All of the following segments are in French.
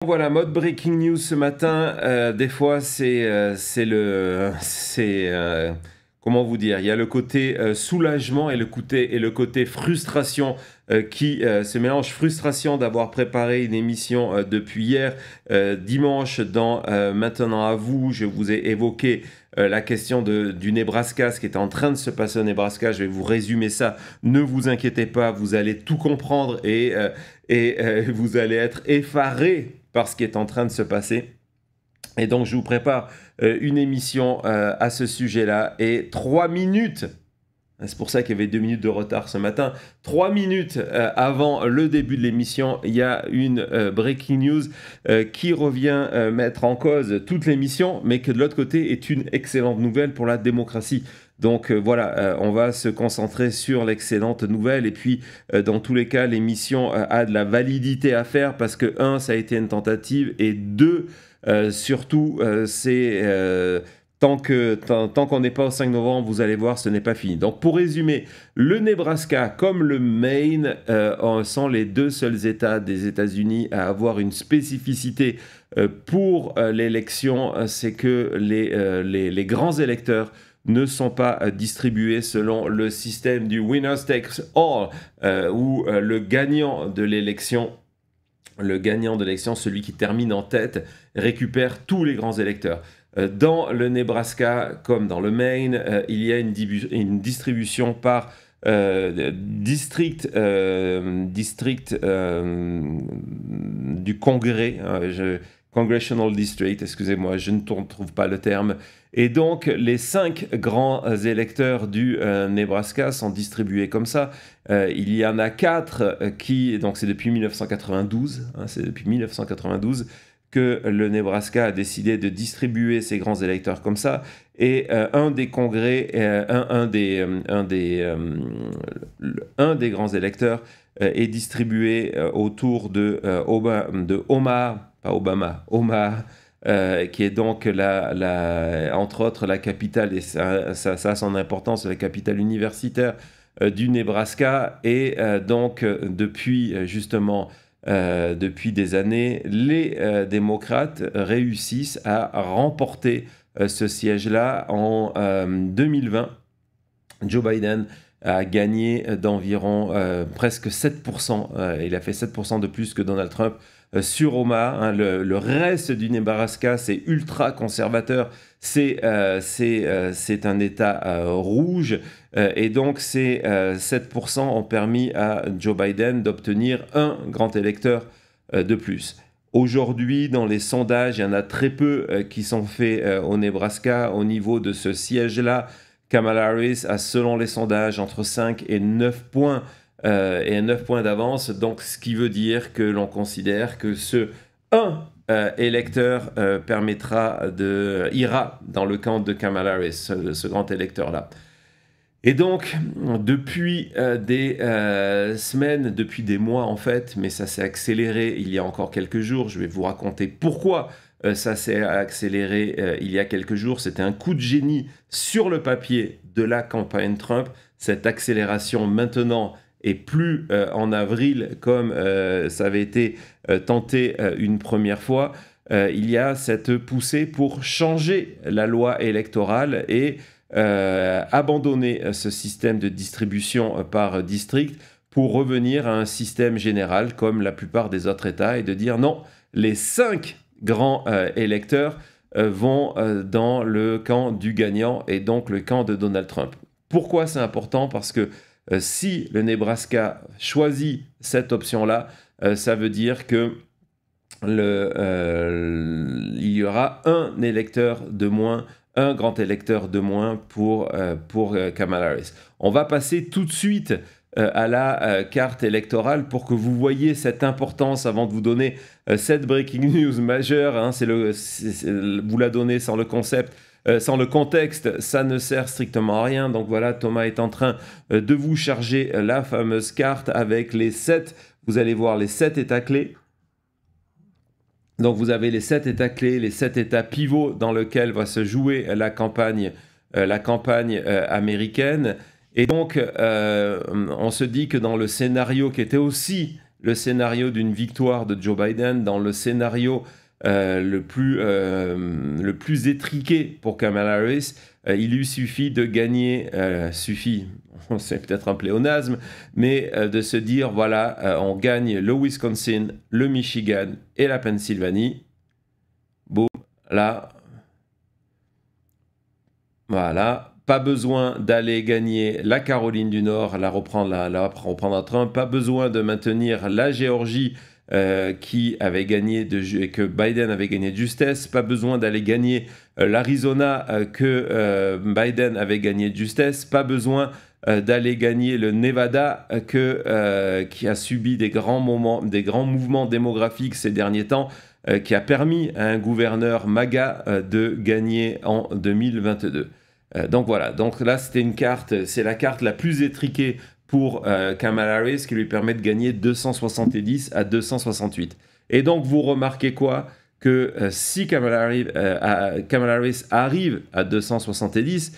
Voilà, mode breaking news ce matin. Des fois, comment vous dire, il y a le côté soulagement et le côté frustration qui se mélange. Frustration d'avoir préparé une émission depuis hier, dimanche, dans Maintenant à vous. Je vous ai évoqué la question du Nebraska, ce qui est en train de se passer au Nebraska. Je vais vous résumer ça. Ne vous inquiétez pas, vous allez tout comprendre et vous allez être effaré par ce qui est en train de se passer. Et donc, je vous prépare une émission à ce sujet-là. Et 3 minutes, c'est pour ça qu'il y avait 2 minutes de retard ce matin, 3 minutes avant le début de l'émission, il y a une breaking news qui revient mettre en cause toute l'émission, mais que de l'autre côté est une excellente nouvelle pour la démocratie. Donc voilà, on va se concentrer sur l'excellente nouvelle et puis dans tous les cas, l'émission a de la validité à faire parce que 1, ça a été une tentative et 2, surtout, tant qu'on n'est pas au 5 novembre, vous allez voir, ce n'est pas fini. Donc pour résumer, le Nebraska comme le Maine sont les deux seuls États des États-Unis à avoir une spécificité pour l'élection, c'est que les grands électeurs ne sont pas distribués selon le système du winner takes all, où le gagnant de l'élection, celui qui termine en tête, récupère tous les grands électeurs. Dans le Nebraska, comme dans le Maine, il y a une distribution par district du Congrès, Congressional District, excusez-moi, je ne trouve pas le terme. Et donc, les 5 grands électeurs du Nebraska sont distribués comme ça. Il y en a 4 donc c'est depuis 1992, c'est depuis 1992 que le Nebraska a décidé de distribuer ses grands électeurs comme ça. Et un des grands électeurs est distribué autour de Omaha, pas Obama, Omaha, qui est donc entre autres la capitale, et ça a son importance, la capitale universitaire du Nebraska. Et donc depuis des années, les démocrates réussissent à remporter ce siège-là. En 2020, Joe Biden a gagné d'environ presque 7%. Il a fait 7% de plus que Donald Trump sur Omaha. Le reste du Nebraska, c'est ultra conservateur. C'est un État rouge. Et donc, ces 7% ont permis à Joe Biden d'obtenir un grand électeur de plus. Aujourd'hui, dans les sondages, il y en a très peu qui sont faits au Nebraska au niveau de ce siège-là. Kamala Harris a, selon les sondages, entre 5 et 9 points d'avance, donc ce qui veut dire que l'on considère que ce 1 électeur ira dans le camp de Kamala Harris, ce grand électeur-là. Et donc, depuis des semaines, depuis des mois en fait, mais ça s'est accéléré il y a encore quelques jours, je vais vous raconter pourquoi ça s'est accéléré il y a quelques jours. C'était un coup de génie sur le papier de la campagne Trump. Cette accélération maintenant et plus en avril comme ça avait été tenté une première fois. Il y a cette poussée pour changer la loi électorale et abandonner ce système de distribution par district pour revenir à un système général comme la plupart des autres États et de dire non, les 5 grands électeurs vont dans le camp du gagnant et donc le camp de Donald Trump. Pourquoi c'est important? Parce que si le Nebraska choisit cette option-là, ça veut dire que il y aura un électeur de moins, un grand électeur de moins pour Kamala Harris. On va passer tout de suite à la carte électorale pour que vous voyez cette importance avant de vous donner cette breaking news majeure. Vous la donnez sans le concept. Sans le contexte, ça ne sert strictement à rien. Donc voilà, Thomas est en train de vous charger la fameuse carte avec les 7. Vous allez voir les 7 états clés. Donc vous avez les 7 états clés, les 7 états pivots dans lesquels va se jouer la campagne américaine. Et donc on se dit que dans le scénario qui était aussi le scénario d'une victoire de Joe Biden, dans le scénario le plus étriqué pour Kamala Harris, il lui suffit de gagner, c'est peut-être un pléonasme, mais de se dire, voilà, on gagne le Wisconsin, le Michigan et la Pennsylvanie. Boum, là, voilà. Pas besoin d'aller gagner la Caroline du Nord, reprendre à Trump. Pas besoin de maintenir la Géorgie qui avait gagné que Biden avait gagné de justesse. Pas besoin d'aller gagner l'Arizona que Biden avait gagné de justesse. Pas besoin d'aller gagner le Nevada qui a subi des grands mouvements démographiques ces derniers temps, qui a permis à un gouverneur MAGA de gagner en 2022. Donc voilà, donc là c'est la carte la plus étriquée pour Kamala Harris, qui lui permet de gagner 270 à 268. Et donc vous remarquez quoi? Que si Kamala Harris arrive à 270,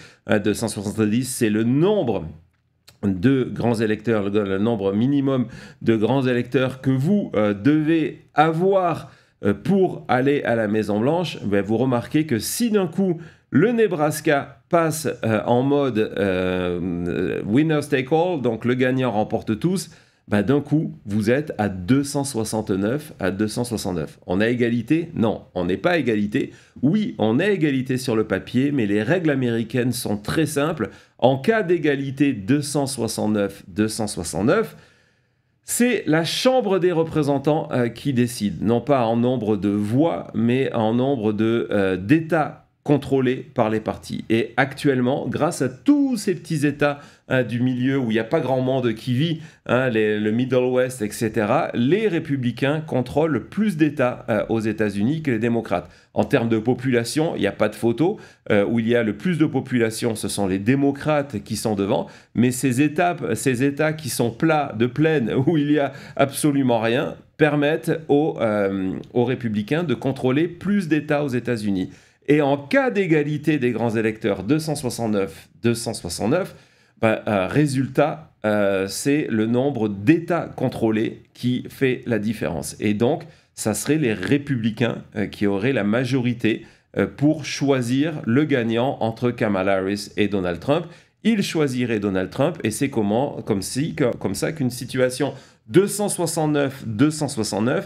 c'est le nombre de grands électeurs, le nombre minimum de grands électeurs que vous devez avoir pour aller à la Maison-Blanche. Ben, vous remarquez que si d'un coup le Nebraska passe en mode winner take all, donc le gagnant remporte tous, ben d'un coup, vous êtes à 269 à 269. On a égalité? Non, on n'est pas à égalité. Oui, on est à égalité sur le papier, mais les règles américaines sont très simples. En cas d'égalité 269-269, c'est la Chambre des représentants qui décide, non pas en nombre de voix, mais en nombre d'États contrôlés par les partis. Et actuellement, grâce à tous ces petits États du milieu où il n'y a pas grand monde qui vit, le Middle West, etc., les républicains contrôlent le plus d'États aux États-Unis que les démocrates. En termes de population, il n'y a pas de photo. Où il y a le plus de population, ce sont les démocrates qui sont devant. Mais ces États qui sont plats de plaine, où il n'y a absolument rien, permettent aux républicains de contrôler plus d'États aux États-Unis. Et en cas d'égalité des grands électeurs 269-269, résultat, c'est le nombre d'États contrôlés qui fait la différence. Et donc, ça serait les républicains qui auraient la majorité pour choisir le gagnant entre Kamala Harris et Donald Trump. Ils choisiraient Donald Trump et c'est comme ça qu'une situation 269-269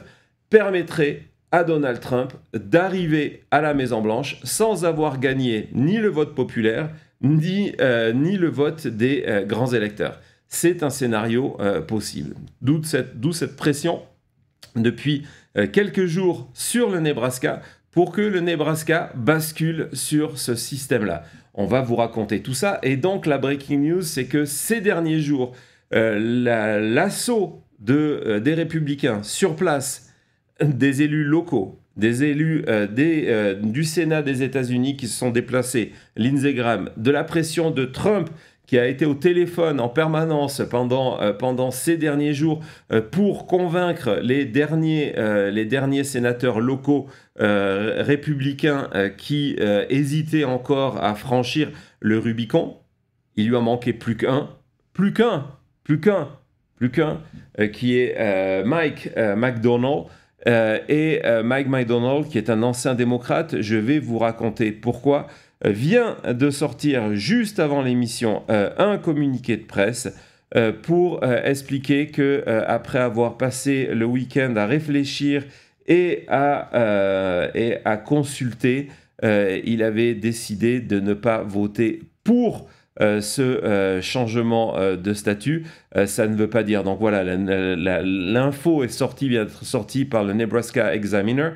permettrait à Donald Trump d'arriver à la Maison-Blanche sans avoir gagné ni le vote populaire, ni le vote des grands électeurs. C'est un scénario possible. D'où cette pression depuis quelques jours sur le Nebraska pour que le Nebraska bascule sur ce système-là. On va vous raconter tout ça. Et donc, la breaking news, c'est que ces derniers jours, l'assaut des républicains sur place, des élus locaux, des élus du Sénat des États-Unis qui se sont déplacés, Lindsey Graham, de la pression de Trump qui a été au téléphone en permanence pendant ces derniers jours pour convaincre les derniers sénateurs locaux républicains qui hésitaient encore à franchir le Rubicon. Il lui en manquait plus qu'un, qui est Mike McDonnell. Mike McDonnell, qui est un ancien démocrate, je vais vous raconter pourquoi, vient de sortir juste avant l'émission un communiqué de presse pour expliquer que après avoir passé le week-end à réfléchir et à consulter, il avait décidé de ne pas voter pour ce changement de statut. Ça ne veut pas dire, donc voilà, l'info vient d'être sortie par le Nebraska Examiner,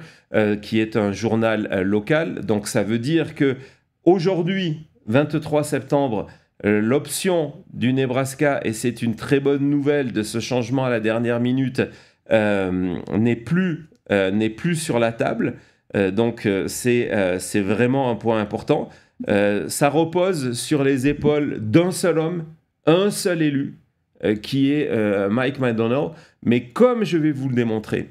qui est un journal local. Donc ça veut dire que aujourd'hui, 23 septembre, l'option du Nebraska, et c'est une très bonne nouvelle de ce changement à la dernière minute, n'est plus sur la table. Donc c'est vraiment un point important. Ça repose sur les épaules d'un seul homme, un seul élu, qui est Mike McDonnell. Mais comme je vais vous le démontrer,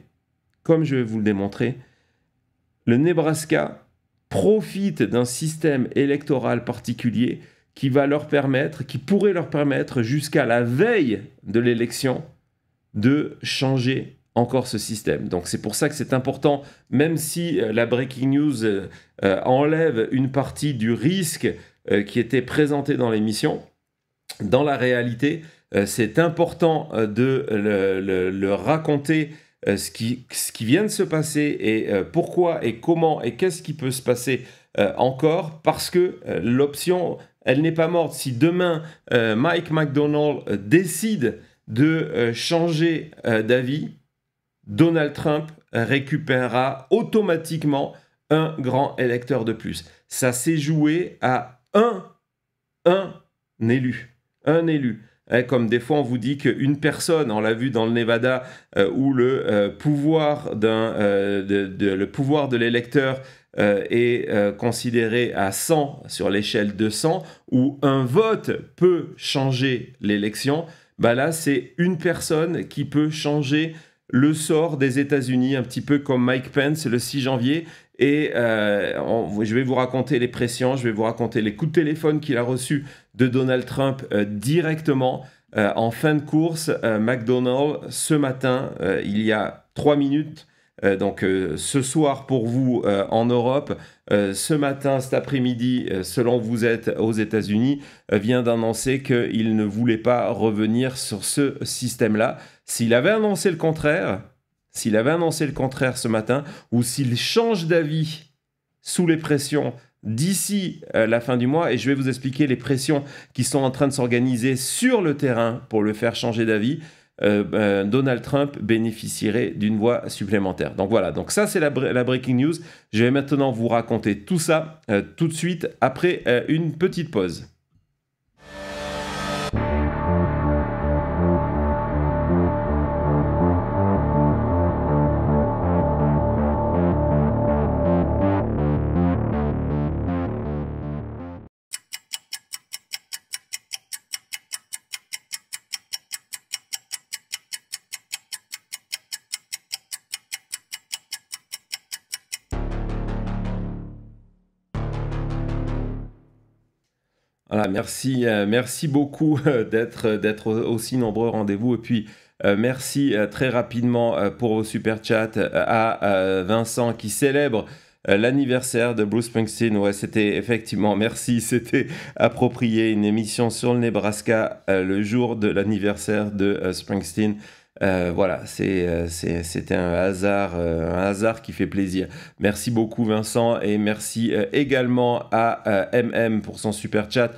le Nebraska profite d'un système électoral particulier qui pourrait leur permettre jusqu'à la veille de l'élection de changer encore ce système. Donc c'est pour ça que c'est important, même si la breaking news enlève une partie du risque qui était présenté dans l'émission, dans la réalité, c'est important de le raconter, ce qui vient de se passer et pourquoi et comment et qu'est-ce qui peut se passer encore, parce que l'option, elle n'est pas morte. Si demain, Mike McDonald décide de changer d'avis, Donald Trump récupérera automatiquement un grand électeur de plus. Ça s'est joué à un élu. Un élu. Comme des fois on vous dit qu'une personne, on l'a vu dans le Nevada, où le pouvoir de l'électeur est considéré à 100 sur l'échelle de 100, où un vote peut changer l'élection, bah là c'est une personne qui peut changer le sort des États-Unis, un petit peu comme Mike Pence le 6 janvier. Et je vais vous raconter les pressions, je vais vous raconter les coups de téléphone qu'il a reçus de Donald Trump directement. En fin de course, McDonald, ce matin, il y a 3 minutes, donc ce soir pour vous en Europe, ce matin, cet après-midi, selon vous êtes aux États-Unis, vient d'annoncer qu'il ne voulait pas revenir sur ce système-là. S'il avait annoncé le contraire ce matin, ou s'il change d'avis sous les pressions d'ici la fin du mois, et je vais vous expliquer les pressions qui sont en train de s'organiser sur le terrain pour le faire changer d'avis, Donald Trump bénéficierait d'une voix supplémentaire. Donc voilà, donc ça c'est la breaking news. Je vais maintenant vous raconter tout ça tout de suite après une petite pause. Voilà, merci beaucoup d'être aussi nombreux au rendez-vous. Et puis, merci très rapidement pour vos super chats à Vincent qui célèbre l'anniversaire de Bruce Springsteen. Ouais, c'était effectivement, merci, c'était approprié, une émission sur le Nebraska le jour de l'anniversaire de Springsteen. Voilà, c'était un hasard qui fait plaisir. Merci beaucoup Vincent et merci également à MM pour son super chat.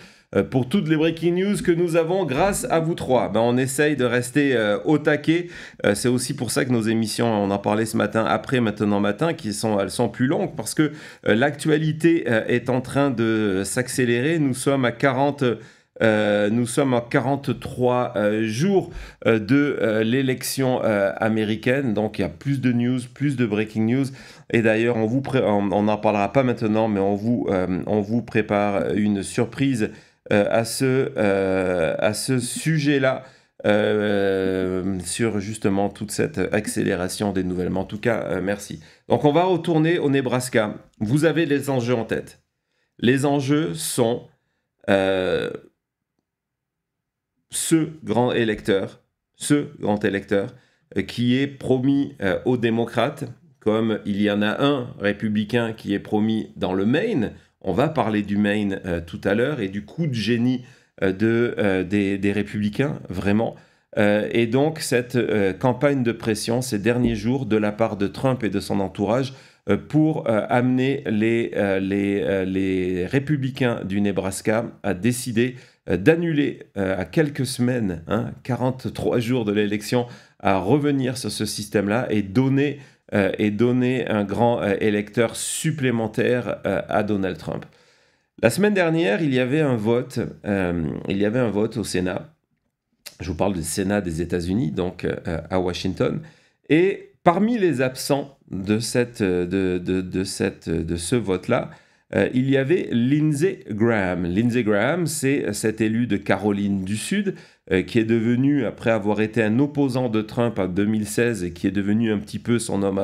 Pour toutes les breaking news que nous avons grâce à vous trois. On essaye de rester au taquet. C'est aussi pour ça que nos émissions, on en parlait ce matin, après Maintenant Matin, elles sont plus longues parce que l'actualité est en train de s'accélérer. Nous sommes à 43 jours de l'élection américaine, donc il y a plus de news, plus de breaking news. Et d'ailleurs, on n'en parlera pas maintenant, mais on vous prépare une surprise à ce sujet-là, sur justement toute cette accélération des nouvelles. Mais en tout cas, merci. Donc on va retourner au Nebraska. Vous avez les enjeux en tête. Les enjeux sont ce grand électeur qui est promis aux démocrates, comme il y en a un républicain qui est promis dans le Maine. On va parler du Maine tout à l'heure et du coup de génie des républicains, vraiment. Et donc cette campagne de pression ces derniers jours de la part de Trump et de son entourage pour amener les républicains du Nebraska à décider d'annuler à quelques semaines, 43 jours de l'élection, à revenir sur ce système-là et donner un grand électeur supplémentaire à Donald Trump. La semaine dernière, il y avait un vote au Sénat. Je vous parle du Sénat des États-Unis, donc à Washington. Et parmi les absents de ce vote-là, il y avait Lindsey Graham. Lindsey Graham, c'est cet élu de Caroline du Sud qui est devenu, après avoir été un opposant de Trump en 2016, et qui est devenu un petit peu son homme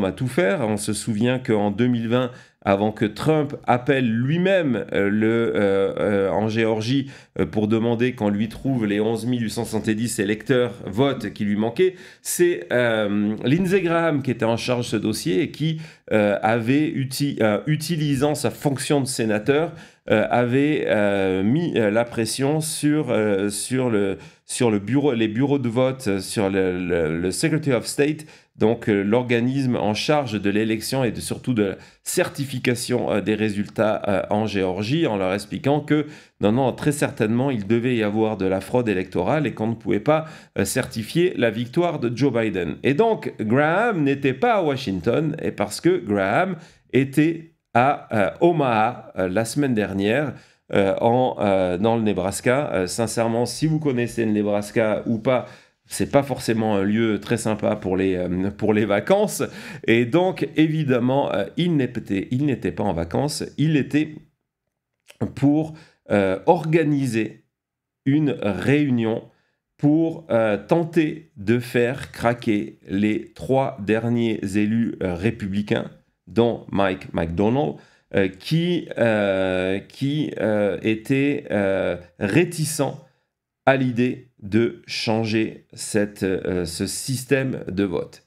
à tout faire. On se souvient qu'en 2020, avant que Trump appelle lui-même en Géorgie pour demander qu'on lui trouve les 11 870 électeurs votes qui lui manquaient, c'est Lindsey Graham qui était en charge de ce dossier et qui utilisant sa fonction de sénateur, avait mis la pression sur les bureaux de vote, sur le Secretary of State, donc l'organisme en charge de l'élection et surtout de la certification des résultats en Géorgie, en leur expliquant que non, très certainement, il devait y avoir de la fraude électorale et qu'on ne pouvait pas certifier la victoire de Joe Biden. Et donc, Graham n'était pas à Washington, et parce que Graham était à Omaha la semaine dernière, dans le Nebraska. Sincèrement, si vous connaissez le Nebraska ou pas, c'est pas forcément un lieu très sympa pour les vacances. Et donc, évidemment, il n'était pas en vacances, il était pour organiser une réunion pour tenter de faire craquer les 3 derniers élus républicains, dont Mike McDonnell, qui était réticent à l'idée de changer ce système de vote.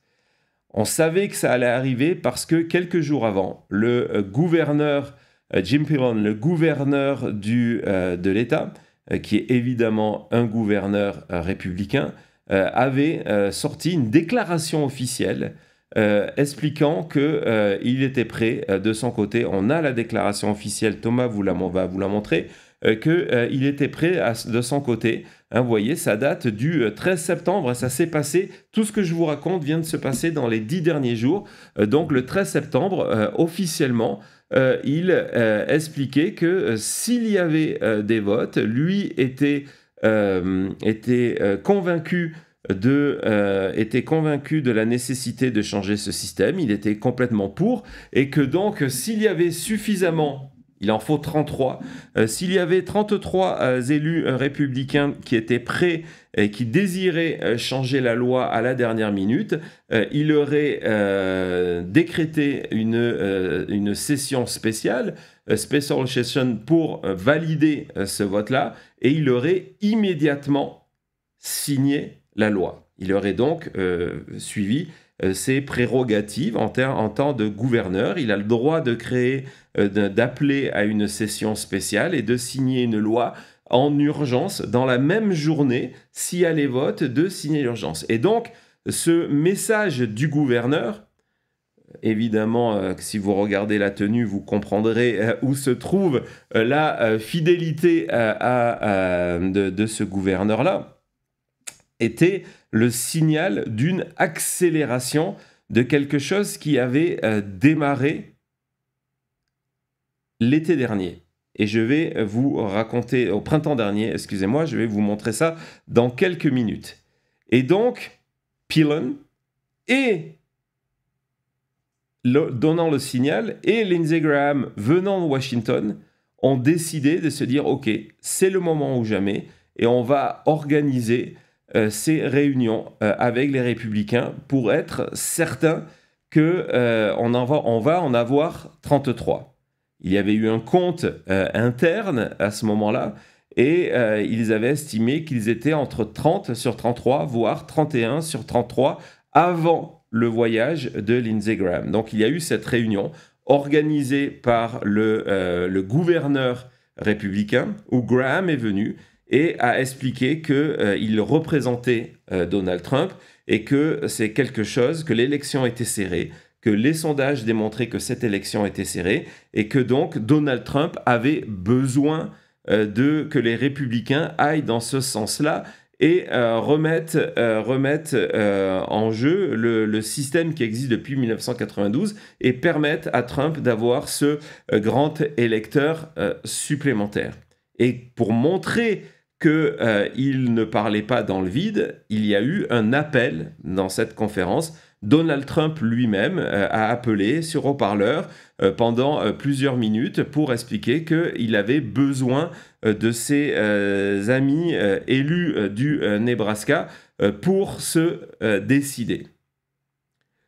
On savait que ça allait arriver parce que quelques jours avant, le gouverneur Jim Pillen, le gouverneur de l'État, qui est évidemment un gouverneur républicain, avait sorti une déclaration officielle expliquant qu'il était prêt de son côté. On a la déclaration officielle, Thomas va vous la montrer, qu'il était prêt de son côté. Hein, vous voyez, ça date du 13 septembre, ça s'est passé, tout ce que je vous raconte vient de se passer dans les 10 derniers jours. Donc le 13 septembre, officiellement, il expliquait que s'il y avait des votes, lui était convaincu était convaincu de la nécessité de changer ce système, il était complètement pour, et que donc s'il y avait suffisamment, il en faut 33, s'il y avait 33 élus républicains qui étaient prêts et qui désiraient changer la loi à la dernière minute, il aurait décrété une session spéciale, special session, pour valider ce vote-là, et il aurait immédiatement signé la loi. Il aurait donc suivi ses prérogatives en tant de gouverneur. Il a le droit de créer, d'appeler à une session spéciale et de signer une loi en urgence dans la même journée, s'il y a les votes, de signer l'urgence. Et donc, ce message du gouverneur, évidemment, si vous regardez la tenue, vous comprendrez où se trouve la fidélité de ce gouverneur-là, était le signal d'une accélération de quelque chose qui avait démarré l'été dernier. Et je vais vous raconter, au printemps dernier, excusez-moi, je vais vous montrer ça dans quelques minutes. Et donc, Pillen et donnant le signal et Lindsey Graham venant de Washington ont décidé de se dire « Ok, c'est le moment ou jamais et on va organiser ces réunions avec les républicains pour être certain qu'on va en avoir 33. » Il y avait eu un compte interne à ce moment-là et ils avaient estimé qu'ils étaient entre 30 sur 33, voire 31 sur 33 avant le voyage de Lindsey Graham. Donc il y a eu cette réunion organisée par le gouverneur républicain où Graham est venu et a expliqué qu'il représentait Donald Trump et que c'est quelque chose, que l'élection était serrée, que les sondages démontraient que cette élection était serrée et que donc Donald Trump avait besoin que les républicains aillent dans ce sens-là et remettent en jeu le système qui existe depuis 1992 et permettent à Trump d'avoir ce grand électeur supplémentaire. Et pour montrer qu'il ne parlait pas dans le vide, il y a eu un appel dans cette conférence. Donald Trump lui-même a appelé sur haut-parleur pendant plusieurs minutes pour expliquer qu'il avait besoin de ses amis élus du Nebraska pour se décider.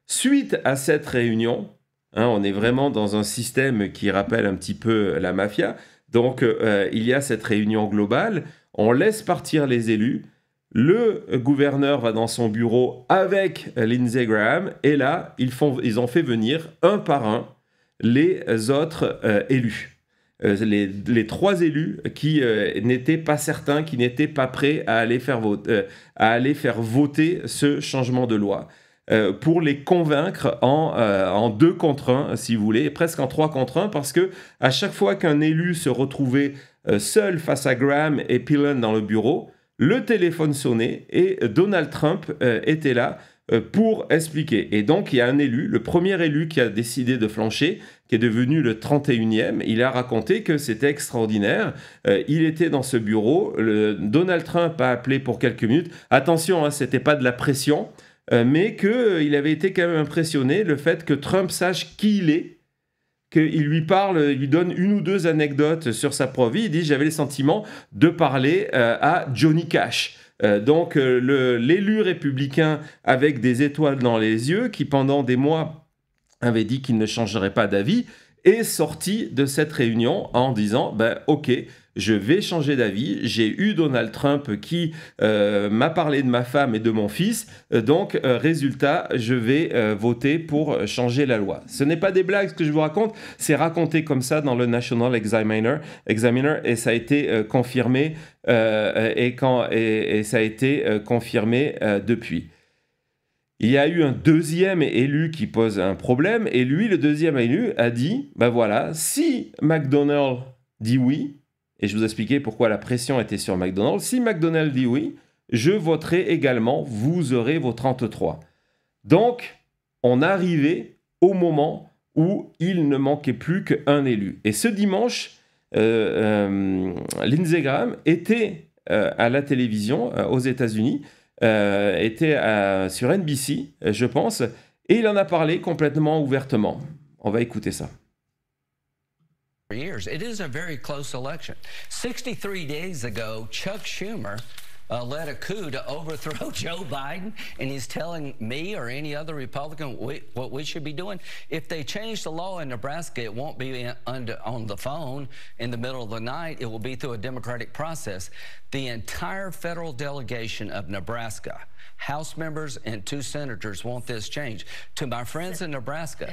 Suite à cette réunion, hein. On est vraiment dans un système qui rappelle un petit peu la mafia. Donc, il y a cette réunion globale, on laisse partir les élus, le gouverneur va dans son bureau avec Lindsey Graham, et là, ils ont fait venir un par un les autres élus. Les 3 élus qui n'étaient pas certains, qui n'étaient pas prêts à aller faire voter ce changement de loi. Pour les convaincre en 2 contre 1, si vous voulez, presque en 3 contre 1, parce que à chaque fois qu'un élu se retrouvait seul face à Graham et Palin dans le bureau, le téléphone sonnait et Donald Trump était là pour expliquer. Et donc, il y a un élu, le premier élu qui a décidé de flancher, qui est devenu le 31e. Il a raconté que c'était extraordinaire. Il était dans ce bureau. Donald Trump a appelé pour quelques minutes. Attention, hein, ce n'était pas de la pression, mais qu'il avait été quand même impressionné le fait que Trump sache qui il est, qu'il lui parle, il lui donne 1 ou 2 anecdotes sur sa propre vie. Il dit « J'avais le sentiment de parler à Johnny Cash ». Donc l'élu républicain avec des étoiles dans les yeux, qui pendant des mois avait dit qu'il ne changerait pas d'avis, est sorti de cette réunion en disant ben, « Ok, je vais changer d'avis, j'ai eu Donald Trump qui m'a parlé de ma femme et de mon fils, donc résultat, je vais voter pour changer la loi. » Ce n'est pas des blagues ce que je vous raconte, c'est raconté comme ça dans le National Examiner et ça a été confirmé et ça a été confirmé depuis. Il y a eu un deuxième élu qui pose un problème, et lui, le deuxième élu, a dit, ben voilà, si McDonald's dit oui, et je vous expliquais pourquoi la pression était sur McDonald's, si McDonald's dit oui, je voterai également, vous aurez vos 33. Donc, on arrivait au moment où il ne manquait plus qu'un élu. Et ce dimanche, Lindsey Graham était à la télévision aux États-Unis, était sur NBC, je pense, et il en a parlé complètement ouvertement. On va écouter ça. Years. It is a very close election. 63 days ago, Chuck Schumer led a coup to overthrow Joe Biden, and he's telling me or any other Republican what we should be doing. If they change the law in Nebraska, it won't be on the phone in the middle of the night. It will be through a democratic process. The entire federal delegation of Nebraska, House members and 2 senators, want this change. To my friends in Nebraska,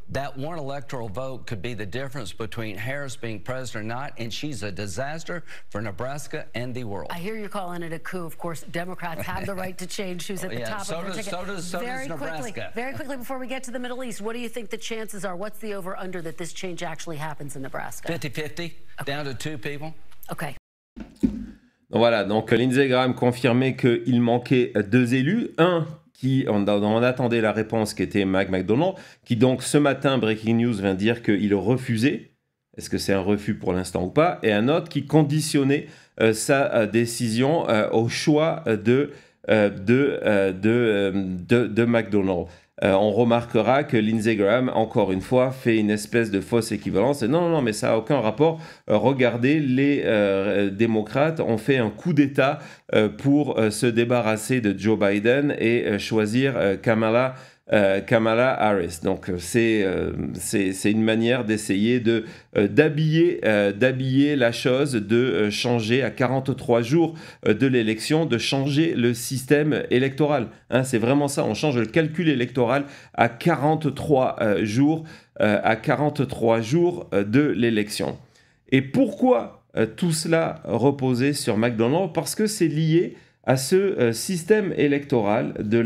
that one electoral vote could be the difference between Harris being president or not, and she's a disaster for Nebraska and the world. I hear you're calling it a coup. Of course, Democrats have the right to change who's at the top of the ticket. So does Nebraska. Very quickly, before we get to the Middle East, what do you think the chances are? What's the over-under that this change actually happens in Nebraska? 50-50, down to 2 people. Okay. Voilà, donc Lindsey Graham confirmait qu'il manquait 2 élus. Un on attendait la réponse, qui était McDonald, qui donc ce matin, Breaking News vient dire qu'il refusait. Est-ce que c'est un refus pour l'instant ou pas? Et un autre qui conditionnait sa décision au choix de McDonald. On remarquera que Lindsey Graham, encore une fois, fait une espèce de fausse équivalence. Et non, mais ça n'a aucun rapport. Regardez, les démocrates ont fait un coup d'État pour se débarrasser de Joe Biden et choisir Kamala Harris. Donc c'est une manière d'essayer d'habiller la chose, de changer à 43 jours de l'élection, de changer le système électoral. Hein, c'est vraiment ça, on change le calcul électoral à 43 jours de l'élection. Et pourquoi tout cela reposait sur McDonald? Parce que c'est lié à ce système électoral du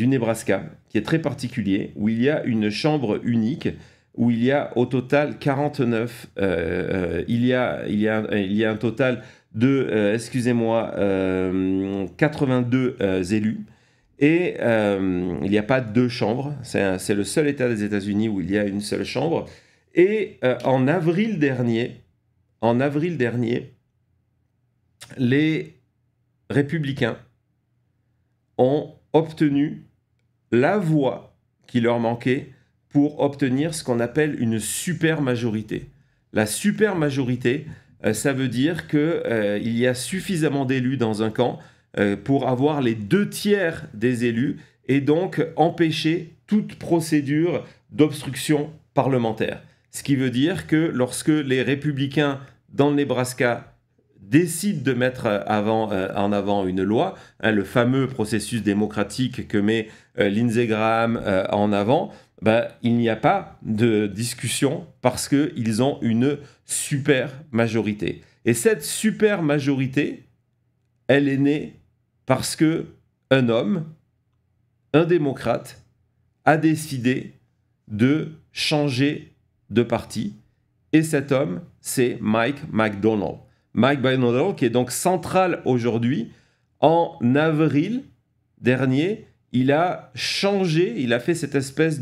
Nebraska, qui est très particulier, où il y a une chambre unique, où il y a au total 49, il y a un total de, 82 élus, et il n'y a pas 2 chambres, c'est le seul État des États-Unis où il y a une seule chambre, et en avril dernier, les républicains ont obtenu la voix qui leur manquait pour obtenir ce qu'on appelle une supermajorité. La supermajorité, ça veut dire qu'il y a suffisamment d'élus dans un camp pour avoir les 2 tiers des élus et donc empêcher toute procédure d'obstruction parlementaire. Ce qui veut dire que lorsque les républicains dans le Nebraska décident de mettre en avant une loi, le fameux processus démocratique que met Lindsey Graham en avant, il n'y a pas de discussion parce qu'ils ont une super majorité. Et cette super majorité, elle est née parce qu'un homme, un démocrate, a décidé de changer de parti. Et cet homme, c'est Mike McDonnell. Mike McDonnell, qui est donc central aujourd'hui. En avril dernier, il a changé, il a fait cette espèce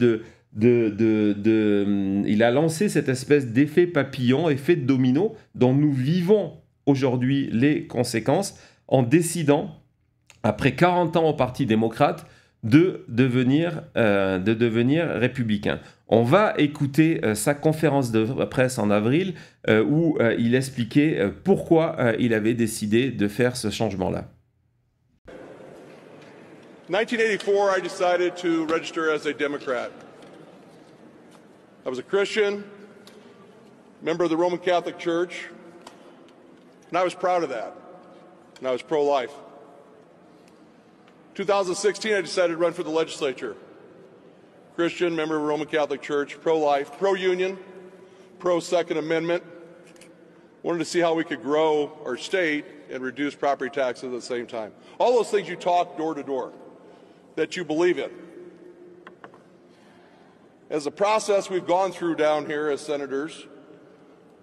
il a lancé cette espèce d'effet papillon, effet de domino, dont nous vivons aujourd'hui les conséquences, en décidant, après 40 ans au Parti démocrate, de devenir républicain. On va écouter sa conférence de presse en avril où il expliquait pourquoi il avait décidé de faire ce changement-là. In 1984, I decided to register as a Democrat. I was a Christian, member of the Roman Catholic Church, and I was proud of that, and I was pro-life. 2016, I decided to run for the legislature. Christian, member of the Roman Catholic Church, pro-life, pro-union, pro-Second Amendment. Wanted to see how we could grow our state and reduce property taxes at the same time. All those things you talk door to door that you believe in. As a process we've gone through down here as senators,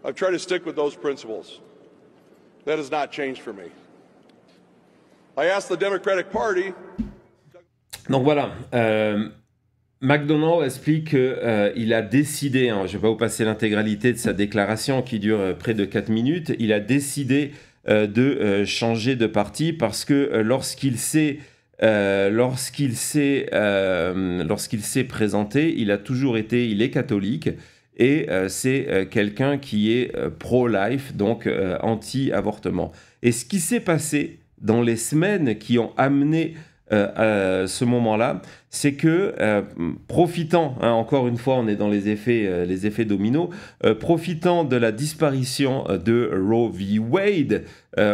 I've tried to stick with those principles. That has not changed for me. I asked the Democratic Party. Donc voilà, McDonnell explique qu'il a décidé, je ne vais pas vous passer l'intégralité de sa déclaration qui dure près de 4 minutes, il a décidé de changer de parti parce que lorsqu'il s'est présenté, il est catholique et c'est quelqu'un qui est pro-life, donc anti-avortement. Et ce qui s'est passé dans les semaines qui ont amené ce moment-là, c'est que profitant, encore une fois on est dans les effets dominos, profitant de la disparition de Roe v. Wade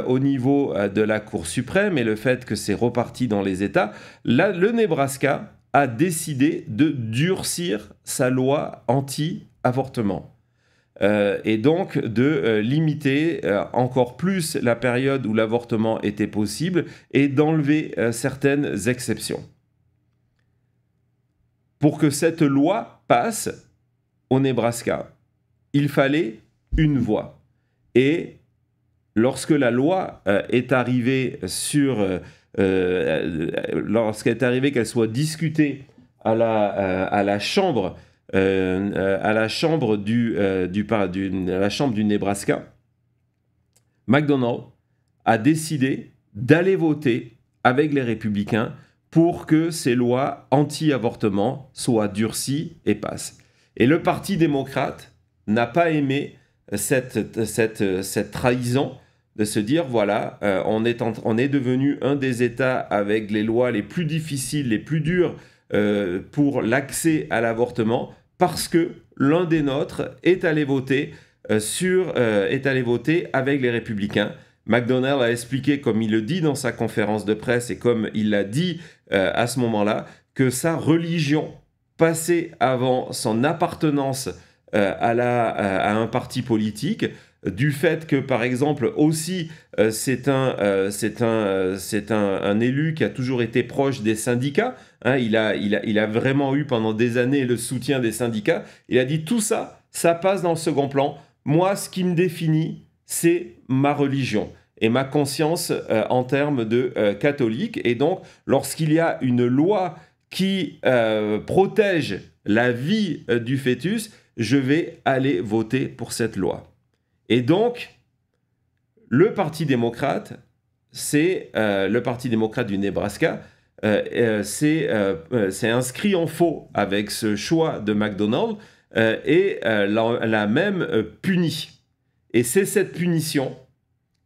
au niveau de la Cour suprême et le fait que c'est reparti dans les États, le Nebraska a décidé de durcir sa loi anti-avortement. Et donc de limiter encore plus la période où l'avortement était possible et d'enlever certaines exceptions. Pour que cette loi passe au Nebraska, il fallait une voix. Et lorsque la loi est arrivée qu'elle soit discutée à la Chambre, à la chambre du Nebraska, McDonnell a décidé d'aller voter avec les républicains pour que ces lois anti-avortement soient durcies et passent. Et le Parti démocrate n'a pas aimé cette trahison de se dire, voilà, on est devenu un des États avec les lois les plus difficiles, les plus dures pour l'accès à l'avortement, parce que l'un des nôtres est allé voter avec les républicains. McDonnell a expliqué, comme il le dit dans sa conférence de presse et comme il l'a dit à ce moment-là, que sa religion passait avant son appartenance à un parti politique, du fait que, par exemple, aussi, c'est un élu qui a toujours été proche des syndicats. Il a vraiment eu pendant des années le soutien des syndicats. Il a dit tout ça, ça passe dans le second plan. Moi, ce qui me définit, c'est ma religion et ma conscience en termes de catholique. Et donc, lorsqu'il y a une loi qui protège la vie du fœtus, je vais aller voter pour cette loi. Et donc, le Parti démocrate, c'est le Parti démocrate du Nebraska, c'est inscrit en faux avec ce choix de McDonnell et l'a même puni. Et c'est cette punition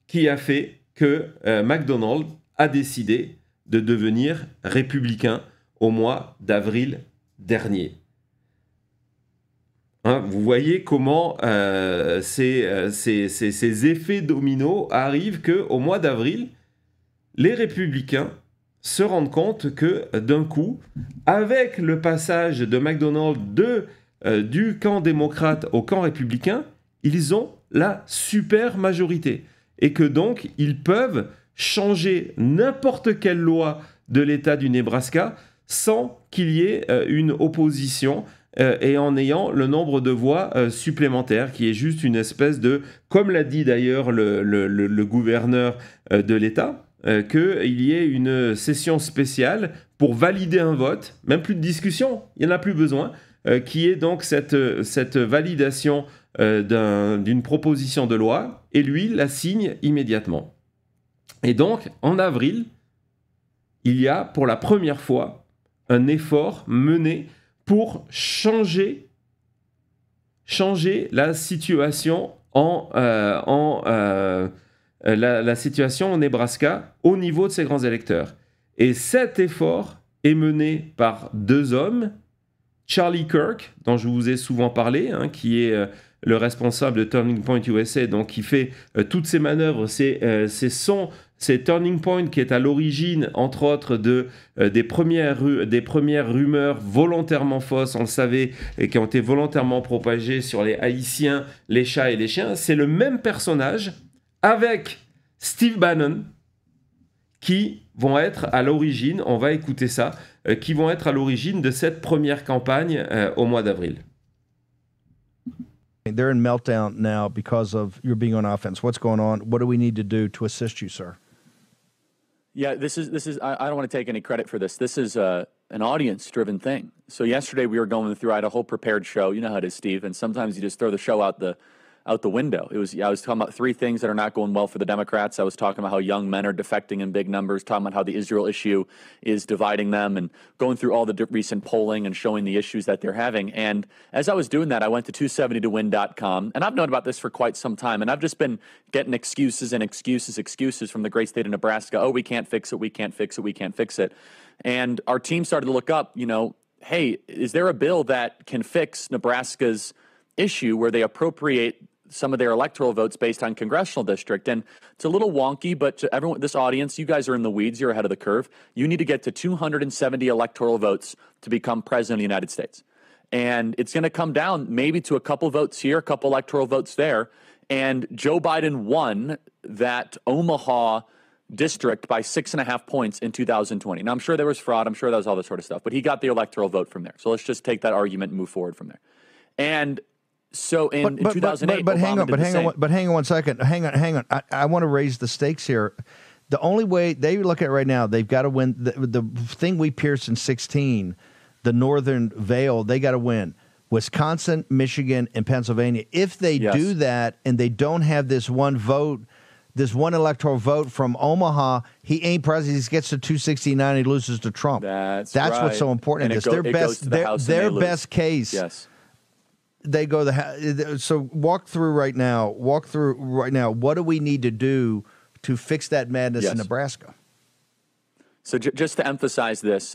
qui a fait que McDonnell a décidé de devenir républicain au mois d'avril dernier. Hein, vous voyez comment ces effets dominos arrivent qu'au mois d'avril, les républicains se rendent compte que d'un coup, avec le passage de McDonnell du camp démocrate au camp républicain, ils ont la super majorité. Et que donc, ils peuvent changer n'importe quelle loi de l'État du Nebraska sans qu'il y ait une opposition et en ayant le nombre de voix supplémentaires, qui est juste une espèce de, comme l'a dit d'ailleurs le gouverneur de l'État, qu'il y ait une session spéciale pour valider un vote, même plus de discussion, il n'y en a plus besoin, qui est donc cette validation d'une proposition de loi, et lui la signe immédiatement. Et donc, en avril, il y a pour la première fois un effort mené pour changer la situation la situation au Nebraska au niveau de ses grands électeurs. Et cet effort est mené par deux hommes, Charlie Kirk, dont je vous ai souvent parlé, hein, qui est le responsable de Turning Point USA, donc qui fait toutes ces manœuvres, c'est Turning Point qui est à l'origine, entre autres, des premières rumeurs volontairement fausses, on le savait, et qui ont été volontairement propagées sur les Haïtiens, les chats et les chiens. C'est le même personnage avec Steve Bannon qui vont être à l'origine, on va écouter ça, qui vont être à l'origine de cette première campagne au mois d'avril. They're in meltdown now because of your being on offense. What's going on? What do we need to do to assist you, sir? Yeah, this is. I don't want to take any credit for this. This is an audience-driven thing. So yesterday we were going through. I had a whole prepared show. You know how it is, Steve. And sometimes you just throw the show out the window. I was talking about three things that are not going well for the Democrats. I was talking about how young men are defecting in big numbers, talking about how the Israel issue is dividing them, and going through all the recent polling and showing the issues that they're having. And as I was doing that, I went to 270towin.com, and I've known about this for quite some time, and I've just been getting excuses from the great state of Nebraska. Oh, we can't fix it, we can't fix it, we can't fix it. And our team started to look up, hey, is there a bill that can fix Nebraska's issue where they appropriate some of their electoral votes based on congressional district? And it's a little wonky, but to everyone, this audience, you guys are in the weeds, you're ahead of the curve. You need to get to 270 electoral votes to become president of the United States. And it's going to come down maybe to a couple votes here, a couple electoral votes there. And Joe Biden won that Omaha district by 6.5 points in 2020. Now, I'm sure there was fraud. I'm sure that was all this sort of stuff. But he got the electoral vote from there. So let's just take that argument and move forward from there. And so in 2008, but hang on one second. Hang on. I want to raise the stakes here. The only way they look at it right now, they've got to win the thing we pierced in 2016, the Northern Veil. They got to win Wisconsin, Michigan, and Pennsylvania. If they do that, and they don't have this one vote, this one electoral vote from Omaha, he ain't president. He gets to 269. He loses to Trump. That's right. What's so important. And their best case. Yes. They go so walk through right now. What do we need to do to fix that madness in Nebraska? So just to emphasize this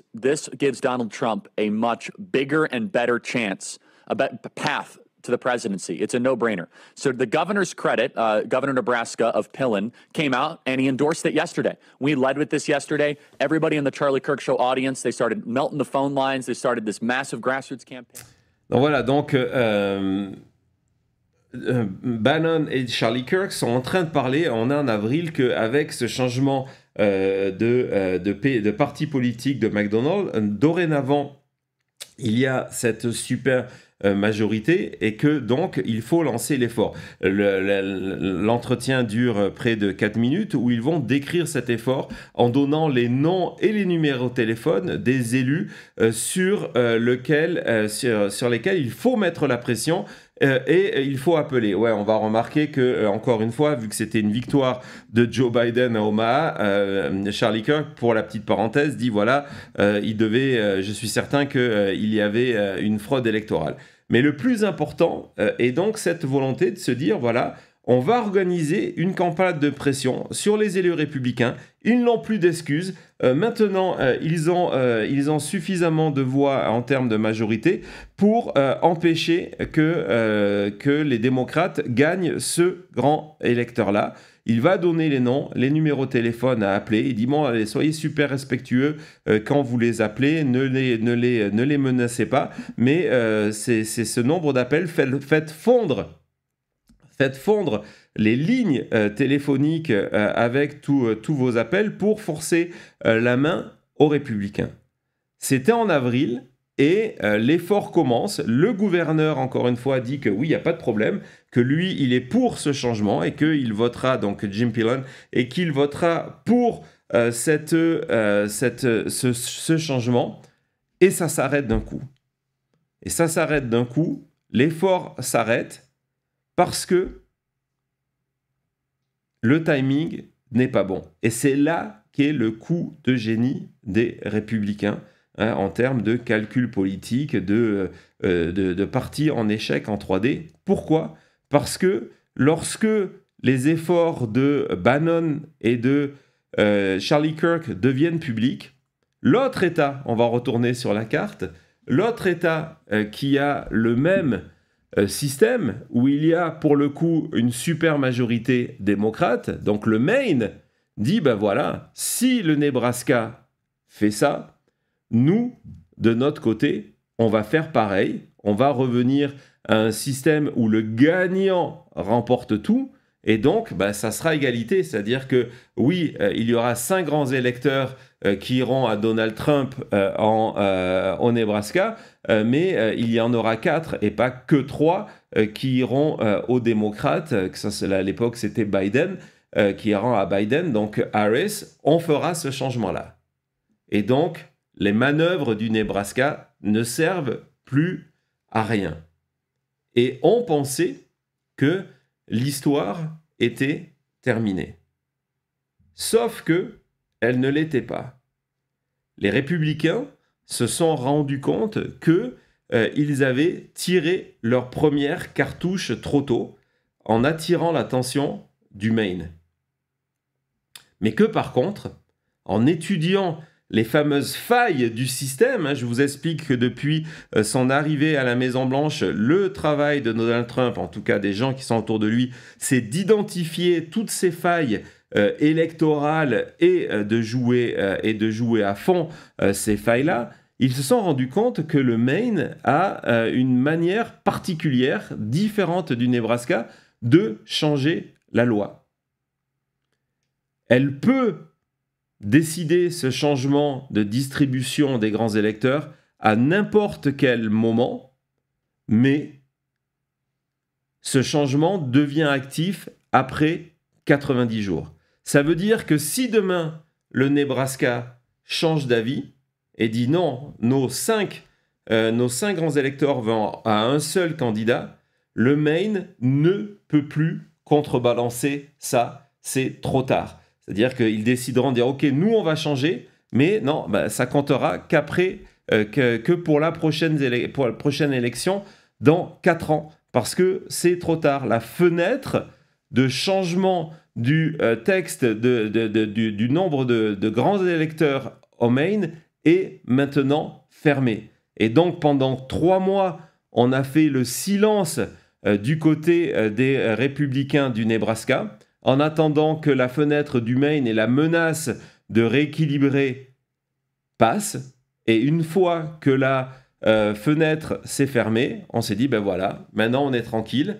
gives Donald Trump a much bigger and better chance, a path to the presidency. It's a no-brainer. So the governor's credit, Governor Nebraska of Pillen, came out and he endorsed it yesterday. We led with this yesterday. Everybody in the Charlie Kirk Show audience, they started melting the phone lines. They started this massive grassroots campaign. Donc voilà, Bannon et Charlie Kirk sont en train de parler en avril qu'avec ce changement de parti politique de McDonnell, dorénavant, il y a cette super majorité et que donc il faut lancer l'effort. L'entretien dure près de 4 minutes où ils vont décrire cet effort en donnant les noms et les numéros de téléphone des élus sur lesquels il faut mettre la pression et il faut appeler. Ouais, on va remarquer que encore une fois, vu que c'était une victoire de Joe Biden à Omaha, Charlie Kirk, pour la petite parenthèse, dit voilà, je suis certain qu'il y avait une fraude électorale. Mais le plus important est donc cette volonté de se dire voilà, on va organiser une campagne de pression sur les élus républicains. Ils n'ont plus d'excuses. Maintenant, ils ont suffisamment de voix en termes de majorité pour empêcher que les démocrates gagnent ce grand électeur-là. Il va donner les noms, les numéros de téléphone à appeler. Il dit, bon, allez, soyez super respectueux quand vous les appelez, ne les menacez pas. Mais c'est ce nombre d'appels, faites fondre les lignes téléphoniques avec tous vos appels pour forcer la main aux républicains. C'était en avril et l'effort commence. Le gouverneur, encore une fois, dit que oui, il n'y a pas de problème, que lui, il est pour ce changement et qu'il votera, donc Jim Pillen, et qu'il votera pour ce changement. Et ça s'arrête d'un coup. L'effort s'arrête parce que le timing n'est pas bon. Et c'est là qu'est le coup de génie des républicains, hein, en termes de calcul politique, de parti en échec en 3D. Pourquoi ? Parce que lorsque les efforts de Bannon et de Charlie Kirk deviennent publics, l'autre État, on va retourner sur la carte, l'autre État qui a le même système, où il y a pour le coup une super majorité démocrate, donc le Maine, dit ben voilà, si le Nebraska fait ça, nous, de notre côté, on va faire pareil, on va revenir à un système où le gagnant remporte tout, et donc ben, ça sera égalité, c'est-à-dire que oui, il y aura 5 grands électeurs qui iront à Donald Trump au Nebraska, mais il y en aura 4 et pas que 3 qui iront aux démocrates, à l'époque c'était Biden, qui iront à Biden, donc Harris, on fera ce changement-là. Et donc, les manœuvres du Nebraska ne servent plus à rien. Et on pensait que l'histoire était terminée. Sauf que elle ne l'était pas. Les républicains se sont rendus compte qu'ils avaient tiré leur première cartouche trop tôt en attirant l'attention du Maine. Mais que par contre, en étudiant les fameuses failles du système, hein, je vous explique que depuis son arrivée à la Maison-Blanche, le travail de Donald Trump, en tout cas des gens qui sont autour de lui, c'est d'identifier toutes ces failles électorales et de jouer à fond ces failles-là. Ils se sont rendus compte que le Maine a une manière particulière, différente du Nebraska, de changer la loi. Elle peut décider ce changement de distribution des grands électeurs à n'importe quel moment, mais ce changement devient actif après 90 jours. Ça veut dire que si demain le Nebraska change d'avis et dit non, nos 5 grands électeurs vont à un seul candidat, le Maine ne peut plus contrebalancer ça, c'est trop tard. C'est-à-dire qu'ils décideront de dire « Ok, nous, on va changer, mais non, bah, ça comptera qu'après, que pour la prochaine élection, dans 4 ans. Parce que c'est trop tard. La fenêtre de changement du texte du nombre de grands électeurs au Maine est maintenant fermée. Et donc, pendant 3 mois, on a fait le silence du côté des républicains du Nebraska, en attendant que la fenêtre du Maine et la menace de rééquilibrer passent. Et une fois que la fenêtre s'est fermée, on s'est dit, ben voilà, maintenant on est tranquille.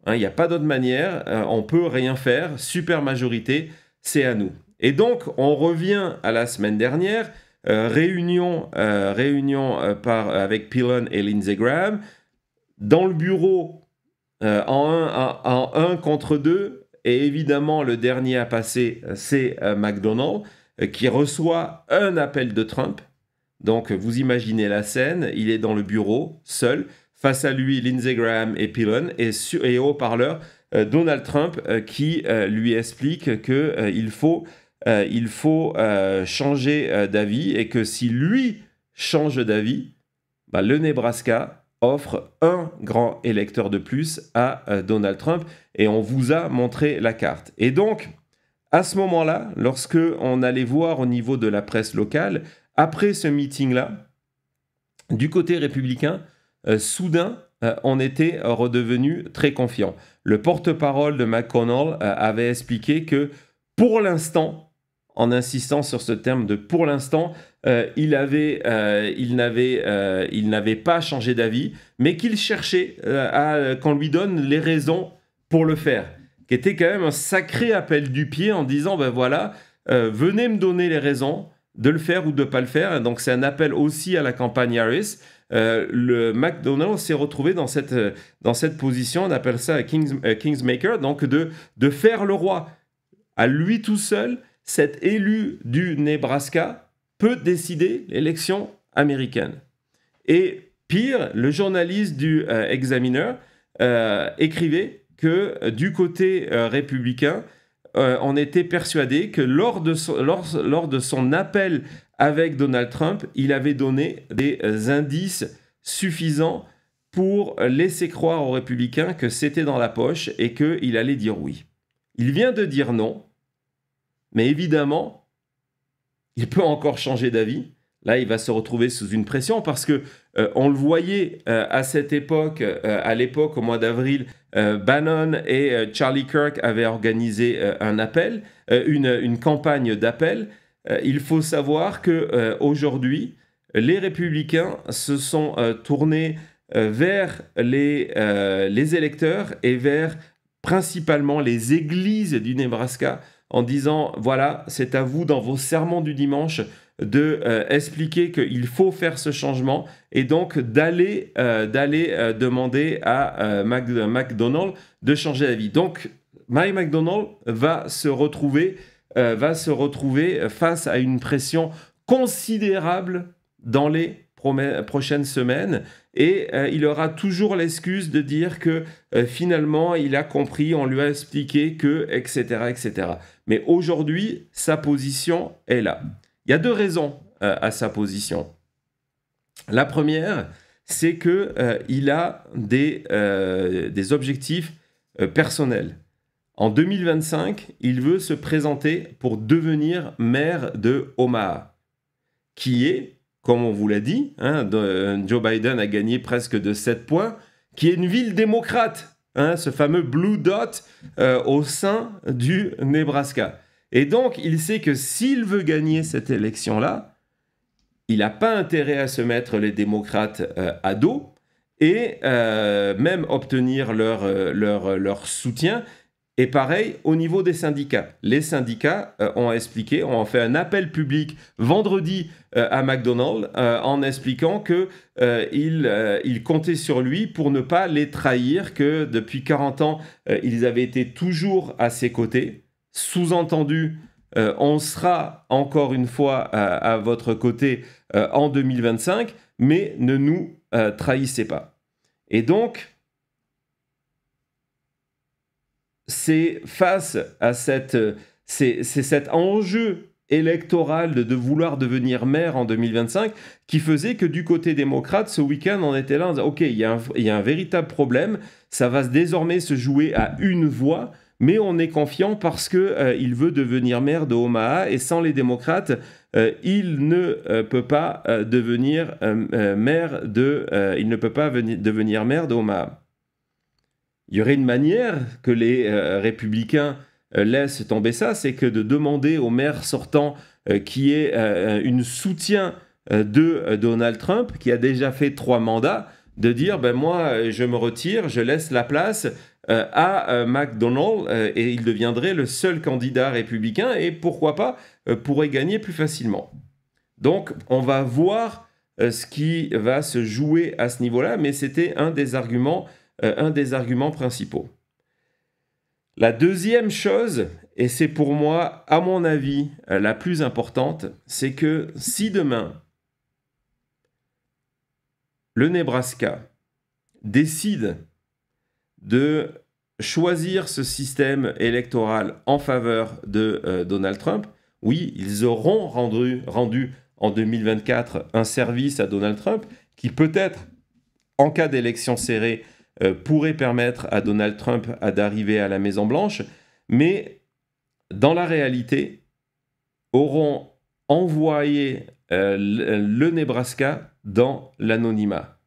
Il n'y a pas d'autre manière, on ne peut rien faire, super majorité, c'est à nous. Et donc, on revient à la semaine dernière, réunion avec Pillen et Lindsey Graham, dans le bureau, en 1 contre 2, et évidemment, le dernier à passer, c'est McDonnell, qui reçoit un appel de Trump. Donc, vous imaginez la scène, il est dans le bureau, seul, face à lui, Lindsey Graham et Pillen, et au haut-parleur, Donald Trump, qui lui explique qu'il faut changer d'avis, et que si lui change d'avis, bah, le Nebraska offre un grand électeur de plus à Donald Trump et on vous a montré la carte. Et donc, à ce moment-là, lorsque on allait voir au niveau de la presse locale, après ce meeting-là, du côté républicain, soudain, on était redevenu très confiant. Le porte-parole de McConnell avait expliqué que pour l'instant, en insistant sur ce terme de pour l'instant, il n'avait pas changé d'avis, mais qu'il cherchait qu'on lui donne les raisons pour le faire, qui était quand même un sacré appel du pied en disant, ben voilà, venez me donner les raisons de le faire ou de ne pas le faire. Donc c'est un appel aussi à la campagne Harris. Le McDonnell s'est retrouvé dans cette position, on appelle ça Kingsmaker, donc de faire le roi. À lui tout seul, cet élu du Nebraska peut décider l'élection américaine. Et pire, le journaliste du Examiner écrivait que du côté républicain, on était persuadé que lors de son appel avec Donald Trump, il avait donné des indices suffisants pour laisser croire aux républicains que c'était dans la poche et qu'il allait dire oui. Il vient de dire non, mais évidemment, il peut encore changer d'avis. Là, il va se retrouver sous une pression parce que on le voyait à cette époque, à l'époque au mois d'avril, Bannon et Charlie Kirk avaient organisé un appel, une campagne d'appel. Il faut savoir que aujourd'hui, les républicains se sont tournés vers les électeurs et vers principalement les églises du Nebraska en disant voilà, c'est à vous dans vos sermons du dimanche de expliquer qu'il faut faire ce changement et donc d'aller demander à McDonnell de changer d'avis. Donc, Mike McDonnell va se retrouver face à une pression considérable dans les prochaines semaines et il aura toujours l'excuse de dire que finalement il a compris, on lui a expliqué que, etc., etc. Mais aujourd'hui, sa position est là. Il y a deux raisons à sa position. La première, c'est qu'il a des objectifs personnels. En 2025, il veut se présenter pour devenir maire de Omaha, qui est, comme on vous l'a dit, Joe Biden a gagné presque de 7 points, qui est une ville démocrate, ce fameux Blue Dot au sein du Nebraska. Et donc, il sait que s'il veut gagner cette élection-là, il n'a pas intérêt à se mettre les démocrates à dos et même obtenir leur soutien. Et pareil, au niveau des syndicats. Les syndicats ont fait un appel public vendredi à McDonnell en expliquant qu'ils comptaient sur lui pour ne pas les trahir, que depuis 40 ans, ils avaient été toujours à ses côtés. Sous-entendu, on sera encore une fois à votre côté en 2025, mais ne nous trahissez pas. Et donc, c'est face à cet enjeu électoral de vouloir devenir maire en 2025 qui faisait que du côté démocrate, ce week-end, on était là, on disait, OK, il y a un véritable problème, ça va désormais se jouer à une voix, mais on est confiant parce qu'il veut devenir maire de Omaha et sans les démocrates, il ne peut pas devenir maire de Omaha. Il y aurait une manière que les républicains laissent tomber ça, c'est que de demander au maire sortant qui est une soutien de Donald Trump, qui a déjà fait 3 mandats, de dire moi je me retire, je laisse la place à McDonnell et il deviendrait le seul candidat républicain et pourquoi pas pourrait gagner plus facilement. Donc on va voir ce qui va se jouer à ce niveau-là, mais c'était un des arguments principaux. La deuxième chose, et c'est pour moi, à mon avis, la plus importante, c'est que si demain, le Nebraska décide de choisir ce système électoral en faveur de Donald Trump, oui, ils auront rendu en 2024 un service à Donald Trump qui peut-être en cas d'élection serrée, pourrait permettre à Donald Trump d'arriver à la Maison-Blanche, mais dans la réalité, auront envoyé le Nebraska dans l'anonymat.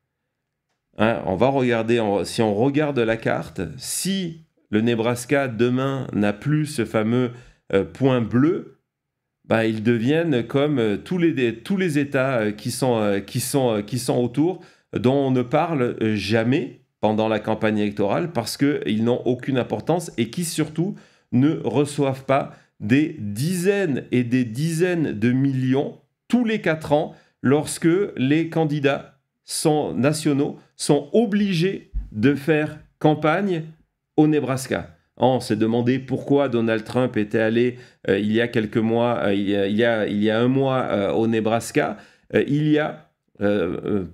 Hein, on va regarder, si on regarde la carte, si le Nebraska demain n'a plus ce fameux point bleu, bah, ils deviennent comme tous les États qui sont autour, dont on ne parle jamais pendant la campagne électorale parce qu'ils n'ont aucune importance et qui surtout ne reçoivent pas des dizaines et des dizaines de millions tous les 4 ans lorsque les candidats nationaux sont obligés de faire campagne au Nebraska. On s'est demandé pourquoi Donald Trump était allé il y a quelques mois, il y a un mois au Nebraska. Il y a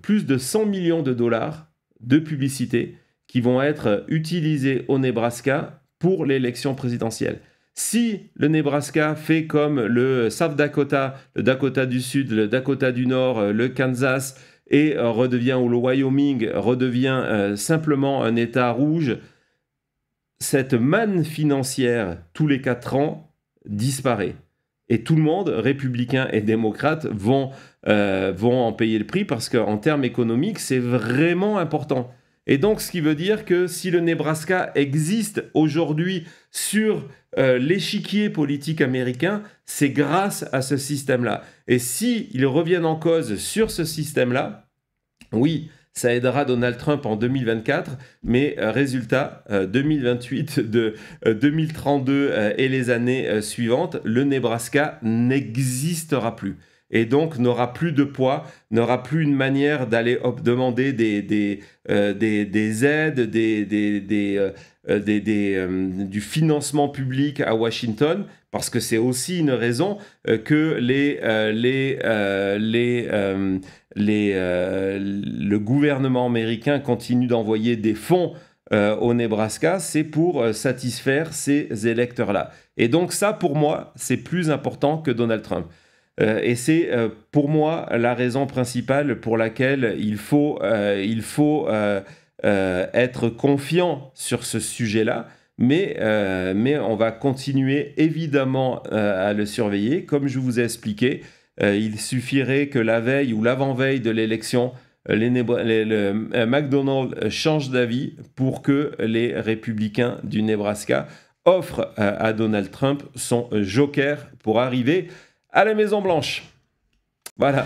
plus de 100 millions de dollars de publicité qui vont être utilisés au Nebraska pour l'élection présidentielle. Si le Nebraska fait comme le South Dakota, le Dakota du Sud, le Dakota du Nord, le Kansas, et redevient, ou le Wyoming redevient simplement un État rouge, cette manne financière tous les 4 ans disparaît. Et tout le monde, républicains et démocrates, vont en payer le prix parce qu'en termes économiques, c'est vraiment important. Et donc, ce qui veut dire que si le Nebraska existe aujourd'hui sur l'échiquier politique américain, c'est grâce à ce système-là. Et s'ils reviennent en cause sur ce système-là, oui, ça aidera Donald Trump en 2024, mais résultat, 2028, 2032 et les années suivantes, le Nebraska n'existera plus. Et donc n'aura plus de poids, n'aura plus une manière d'aller demander des aides, du financement public à Washington, parce que c'est aussi une raison que le gouvernement américain continue d'envoyer des fonds au Nebraska, c'est pour satisfaire ces électeurs-là. Et donc ça, pour moi, c'est plus important que Donald Trump. Et c'est pour moi la raison principale pour laquelle il faut être confiant sur ce sujet-là, mais on va continuer évidemment à le surveiller. Comme je vous ai expliqué, il suffirait que la veille ou l'avant-veille de l'élection, McDonald's change d'avis pour que les républicains du Nebraska offrent à Donald Trump son joker pour arriver à la Maison-Blanche. Voilà.